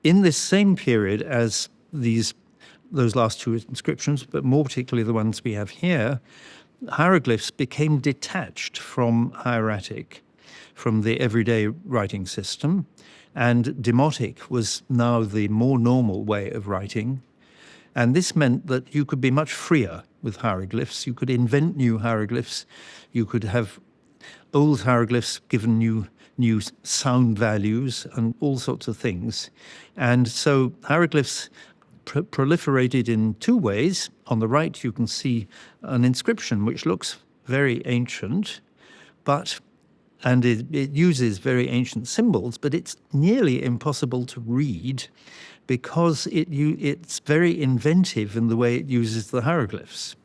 In this same period as those last two inscriptions, but more particularly the ones we have here, hieroglyphs became detached from hieratic, from the everyday writing system, and demotic was now the more normal way of writing. And this meant that you could be much freer with hieroglyphs. You could invent new hieroglyphs. You could have old hieroglyphs given new sound values and all sorts of things. And so hieroglyphs proliferated in two ways. On the right, you can see an inscription which looks very ancient, and it uses very ancient symbols, but it's nearly impossible to read because it's very inventive in the way it uses the hieroglyphs.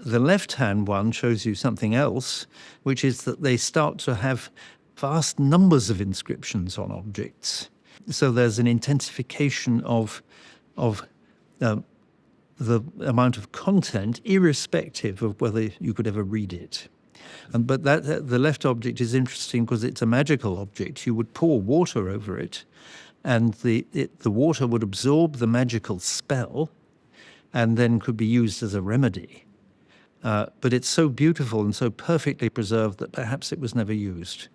The left-hand one shows you something else, which is that they start to have vast numbers of inscriptions on objects. So there's an intensification of the amount of content, irrespective of whether you could ever read it. But the left object is interesting because it's a magical object. You would pour water over it, and the water would absorb the magical spell and then could be used as a remedy. But it's so beautiful and so perfectly preserved that perhaps it was never used.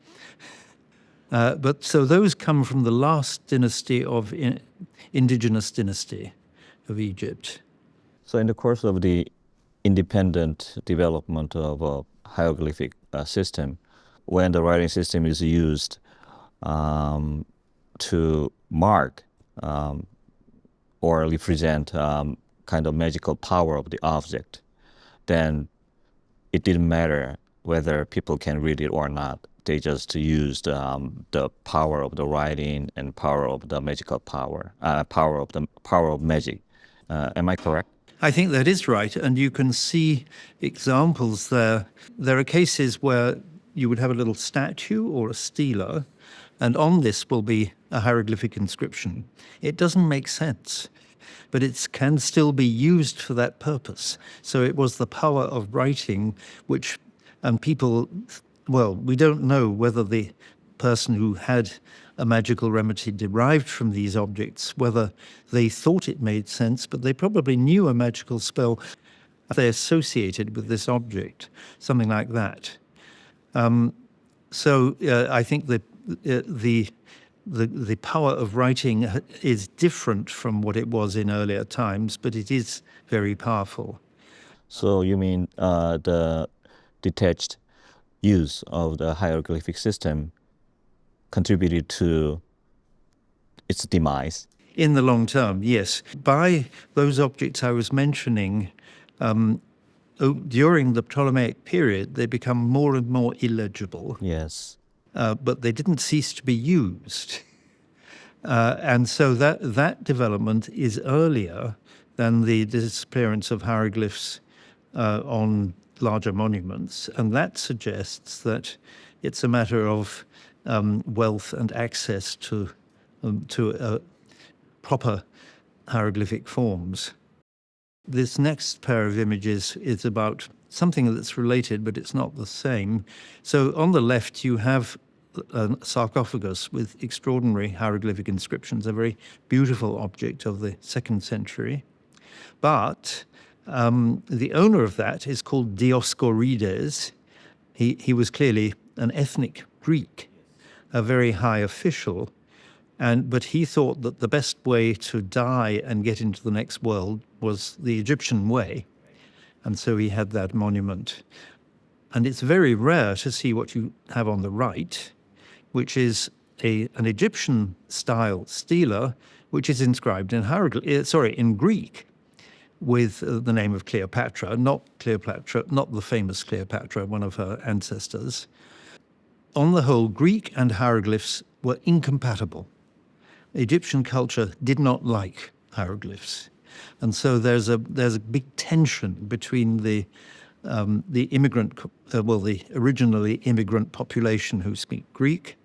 But so those come from the last dynasty of indigenous dynasty of Egypt. So in the course of the independent development of a hieroglyphic system, when the writing system is used to mark or represent kind of magical power of the object, then it didn't matter whether people can read it or not. They just used the power of the writing and power of the magical power of magic. Am I correct? I think that is right, and you can see examples there. There are cases where you would have a little statue or a stela, and on this will be a hieroglyphic inscription. It doesn't make sense, but it can still be used for that purpose. So it was the power of writing which, and people, well, we don't know whether the person who had a magical remedy derived from these objects, whether they thought it made sense, but they probably knew a magical spell they associated with this object, something like that. I think the power of writing is different from what it was in earlier times, but it is very powerful. So you mean the detached use of the hieroglyphic system contributed to its demise? In the long term, yes. By those objects I was mentioning, during the Ptolemaic period, they become more and more illegible. Yes. But they didn't cease to be used. And so that development is earlier than the disappearance of hieroglyphs on larger monuments. And that suggests that it's a matter of wealth and access to proper hieroglyphic forms. This next pair of images is about something that's related, but it's not the same. So on the left, you have a sarcophagus with extraordinary hieroglyphic inscriptions, a very beautiful object of the 2nd century. But the owner of that is called Dioscorides. He was clearly an ethnic Greek, a very high official, but he thought that the best way to die and get into the next world was the Egyptian way. And so he had that monument. And it's very rare to see what you have on the right, which is an Egyptian-style stela, which is inscribed in Greek, with the name of Cleopatra, not the famous Cleopatra, one of her ancestors. On the whole, Greek and hieroglyphs were incompatible. Egyptian culture did not like hieroglyphs. And so there's a big tension between the originally immigrant population who speak Greek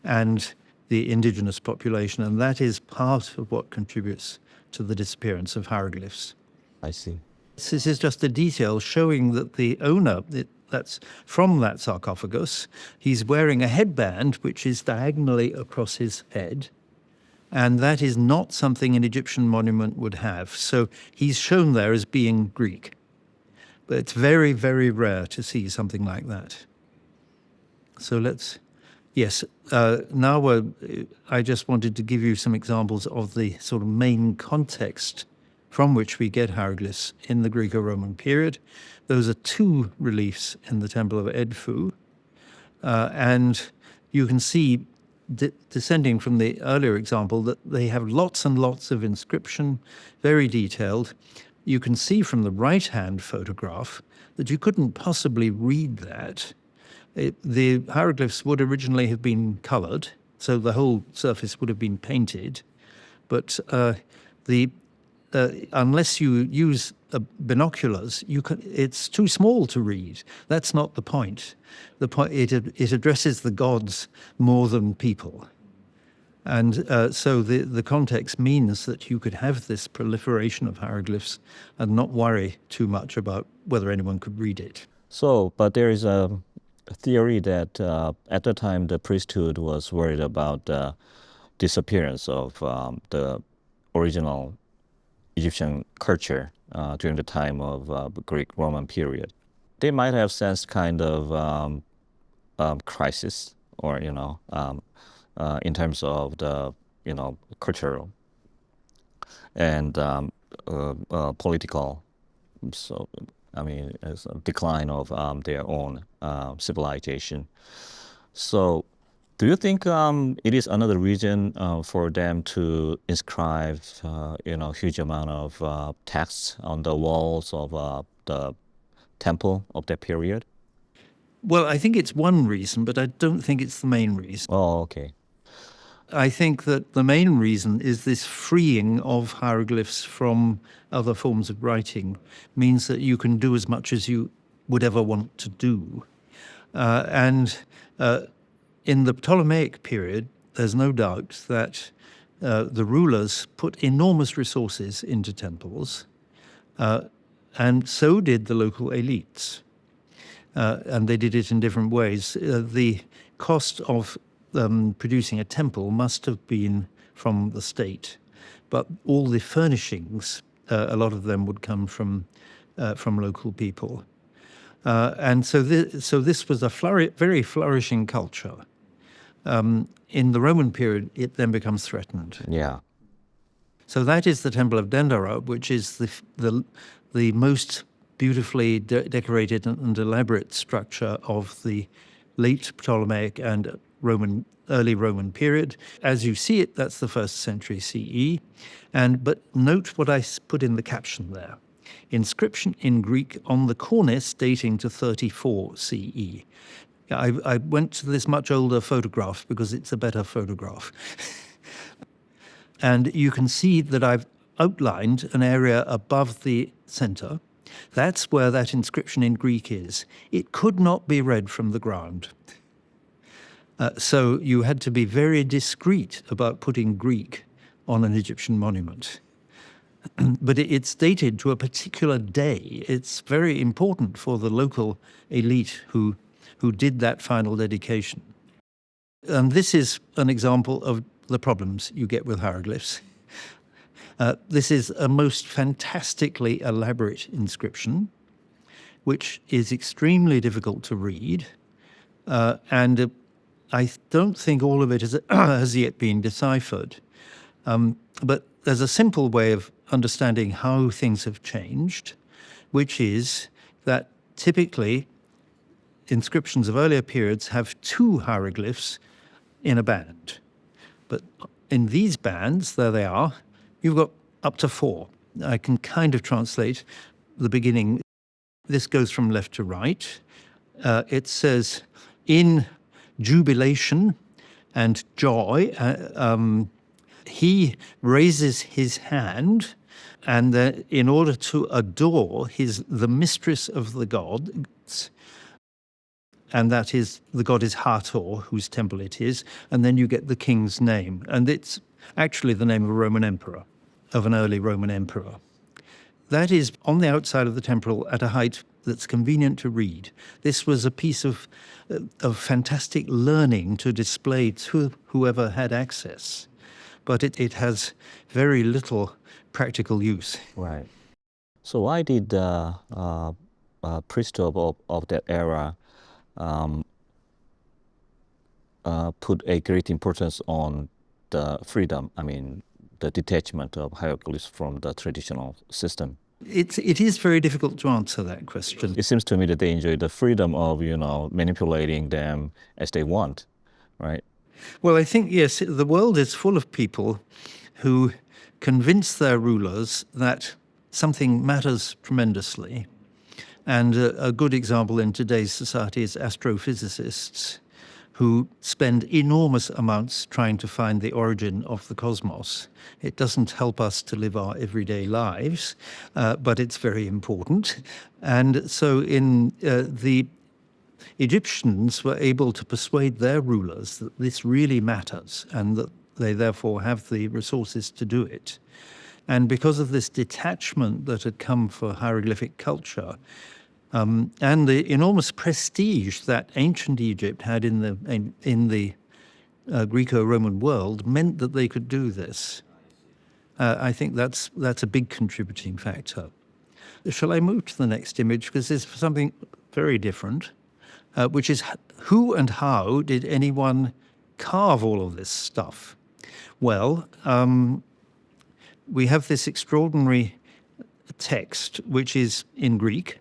and the indigenous population, and that is part of what contributes to the disappearance of hieroglyphs. I see. This is just a detail showing that the owner, that's from that sarcophagus, he's wearing a headband which is diagonally across his head, And that is not something an Egyptian monument would have. So he's shown there as being Greek. But it's very, very rare to see something like that. So now I just wanted to give you some examples of the sort of main context from which we get hieroglyphs in the Greco-Roman period. Those are two reliefs in the Temple of Edfu. And you can see, descending from the earlier example, that they have lots and lots of inscription, very detailed. You can see from the right-hand photograph that you couldn't possibly read that. The hieroglyphs would originally have been colored, so the whole surface would have been painted. But unless you use binoculars, it's too small to read. That's not the point. The point it addresses the gods more than people. And so the context means that you could have this proliferation of hieroglyphs and not worry too much about whether anyone could read it. So, but there is a theory that at the time the priesthood was worried about the disappearance of the original Egyptian culture during the time of the Greek-Roman period. They might have sensed kind of crisis, or in terms of the cultural and political. So it's a decline of their own civilization. So, do you think it is another reason for them to inscribe, huge amount of texts on the walls of the temple of that period? Well, I think it's one reason, but I don't think it's the main reason. Oh, okay. I think that the main reason is this freeing of hieroglyphs from other forms of writing means that you can do as much as you would ever want to do. In the Ptolemaic period, there's no doubt that the rulers put enormous resources into temples, and so did the local elites. And they did it in different ways. The cost of producing a temple must have been from the state, but all the furnishings, a lot of them would come from local people. And so this was a very flourishing culture. In the Roman period, it then becomes threatened. Yeah. So that is the Temple of Dendera, which is the most beautifully decorated and elaborate structure of the late Ptolemaic and early Roman period. As you see it, that's the 1st century CE. But note what I put in the caption there. Inscription in Greek on the cornice dating to 34 CE. I went to this much older photograph because it's a better photograph. And you can see that I've outlined an area above the center. That's where that inscription in Greek is. It could not be read from the ground. So you had to be very discreet about putting Greek on an Egyptian monument. But it's dated to a particular day. It's very important for the local elite who did that final dedication. And this is an example of the problems you get with hieroglyphs. This is a most fantastically elaborate inscription, which is extremely difficult to read. And I don't think all of it has yet been deciphered. But there's a simple way of understanding how things have changed, which is that typically inscriptions of earlier periods have 2 hieroglyphs in a band. But in these bands, there they are, you've got up to 4. I can kind of translate the beginning. This goes from left to right. It says, in jubilation and joy, he raises his hand, and in order to adore the mistress of the gods, and that is, the god is Hathor, whose temple it is, and then you get the king's name. And it's actually the name of a Roman emperor, of an early Roman emperor. That is on the outside of the temple at a height that's convenient to read. This was a piece of fantastic learning to display to whoever had access. but it has very little practical use. Right. So why did the priesthood of that era put a great importance on the freedom, I mean, the detachment of hieroglyphs from the traditional system? It is very difficult to answer that question. It seems to me that they enjoy the freedom of, manipulating them as they want, right? Well, I think, yes, the world is full of people who convince their rulers that something matters tremendously. And a good example in today's society is astrophysicists who spend enormous amounts trying to find the origin of the cosmos. It doesn't help us to live our everyday lives, but it's very important. And so the Egyptians were able to persuade their rulers that this really matters and that they therefore have the resources to do it. And because of this detachment that had come for hieroglyphic culture, and the enormous prestige that ancient Egypt had in the Greco-Roman world meant that they could do this. I think that's a big contributing factor. Shall I move to the next image? Because there's something very different, which is who and how did anyone carve all of this stuff? Well, we have this extraordinary text, which is in Greek,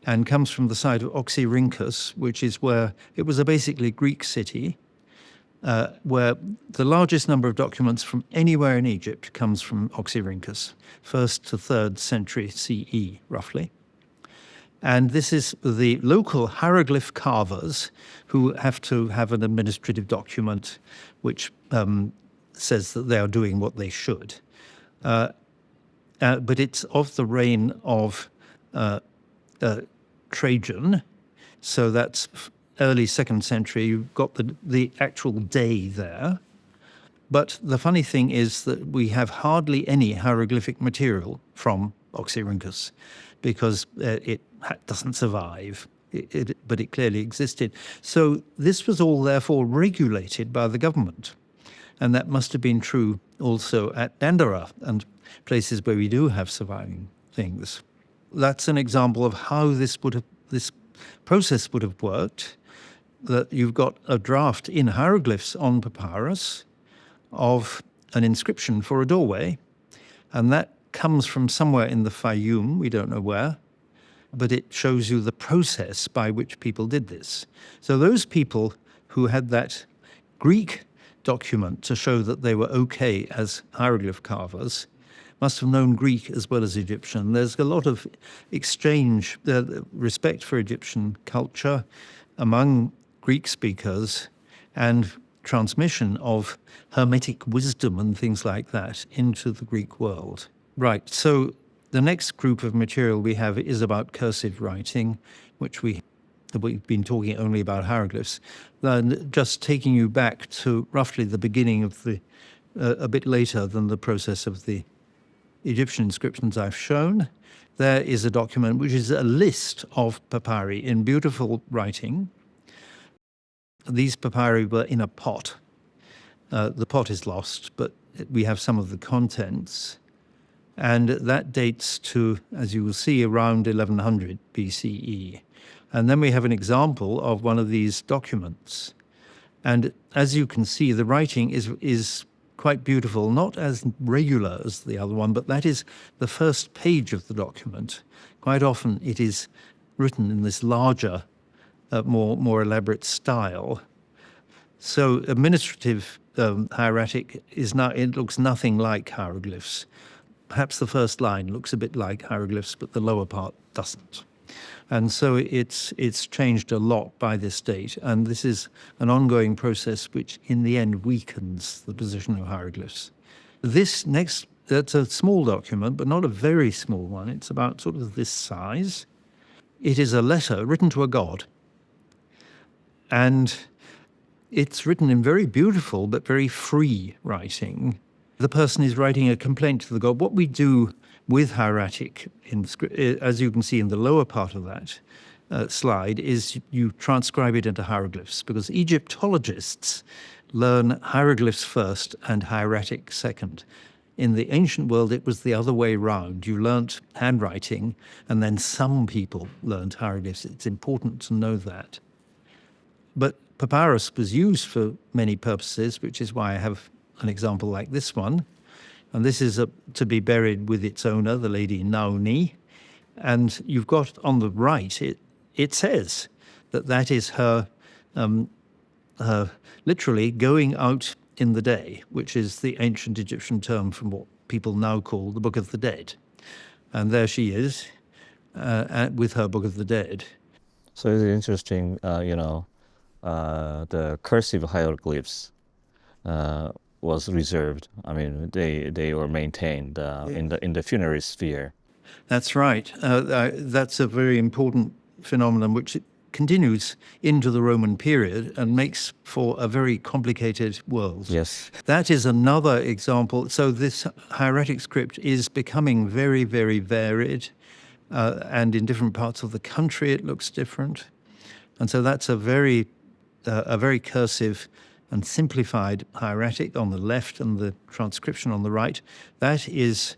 and comes from the site of Oxyrhynchus, which is where it was a basically Greek city, where the largest number of documents from anywhere in Egypt comes from Oxyrhynchus, 1st to 3rd century CE, roughly. And this is the local hieroglyph carvers who have to have an administrative document which says that they are doing what they should. But it's of the reign of Trajan, so that's early 2nd century. You've got the actual day there. But the funny thing is that we have hardly any hieroglyphic material from Oxyrhynchus because it doesn't survive, but it clearly existed. So this was all therefore regulated by the government. And that must have been true also at Dandara and places where we do have surviving things. That's an example of how this process would have worked, that you've got a draft in hieroglyphs on papyrus of an inscription for a doorway, and that comes from somewhere in the Fayum, we don't know where, but it shows you the process by which people did this. So those people who had that Greek document to show that they were okay as hieroglyph carvers must have known Greek as well as Egyptian. There's a lot of exchange, respect for Egyptian culture among Greek speakers and transmission of Hermetic wisdom and things like that into the Greek world. Right, so the next group of material we have is about cursive writing, which we've been talking only about hieroglyphs. And just taking you back to roughly the beginning of a bit later than the process of the Egyptian inscriptions I've shown, there is a document which is a list of papyri in beautiful writing. These papyri were in a pot. The pot is lost, but we have some of the contents. And that dates to, as you will see, around 1100 BCE. And then we have an example of one of these documents. And as you can see, the writing is quite beautiful, not as regular as the other one, but that is the first page of the document. Quite often it is written in this larger, more elaborate style. So administrative hieratic it looks nothing like hieroglyphs. Perhaps the first line looks a bit like hieroglyphs, but the lower part doesn't. And so it's changed a lot by this date. And this is an ongoing process which in the end weakens the position of hieroglyphs. This next, that's a small document, but not a very small one. It's about sort of this size. It is a letter written to a god. And it's written in very beautiful but very free writing. The person is writing a complaint to the god. What we do with hieratic, as you can see in the lower part of that slide, is you transcribe it into hieroglyphs, because Egyptologists learn hieroglyphs first and hieratic second. In the ancient world, it was the other way round. You learnt handwriting, and then some people learned hieroglyphs. It's important to know that. But papyrus was used for many purposes, which is why I have an example like this one. And this is to be buried with its owner, the lady Naomi. And you've got on the right, it says that is her literally going out in the day, which is the ancient Egyptian term from what people now call the Book of the Dead. And there she is with her Book of the Dead. So it's interesting, the cursive hieroglyphs was reserved. I mean, they were maintained in the funerary sphere. That's right. That's a very important phenomenon which continues into the Roman period and makes for a very complicated world. Yes. That is another example. So this hieratic script is becoming very, very varied, and in different parts of the country it looks different. And so that's a very cursive and simplified hieratic on the left and the transcription on the right. That is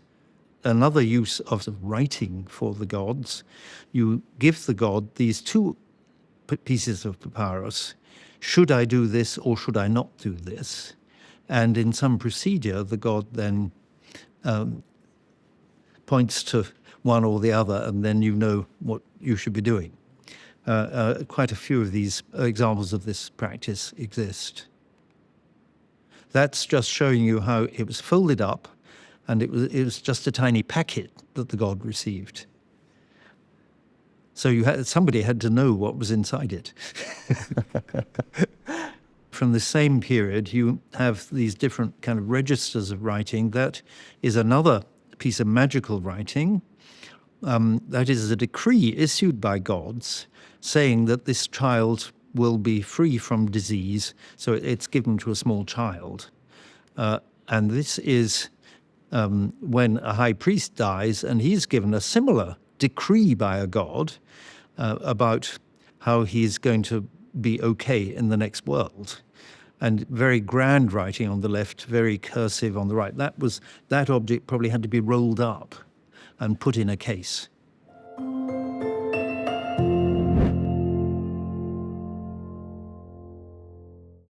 another use of writing for the gods. You give the god these two pieces of papyrus. Should I do this or should I not do this? And in some procedure, the god then points to one or the other, and then you know what you should be doing. Quite a few of these examples of this practice exist. That's just showing you how it was folded up, and it was just a tiny packet that the god received. So somebody had to know what was inside it. From the same period, you have these different kind of registers of writing. That is another piece of magical writing. That is a decree issued by gods saying that this child will be free from disease. So it's given to a small child. And this is when a high priest dies, and he's given a similar decree by a god about how he's going to be okay in the next world. And very grand writing on the left, very cursive on the right. That object probably had to be rolled up and put in a case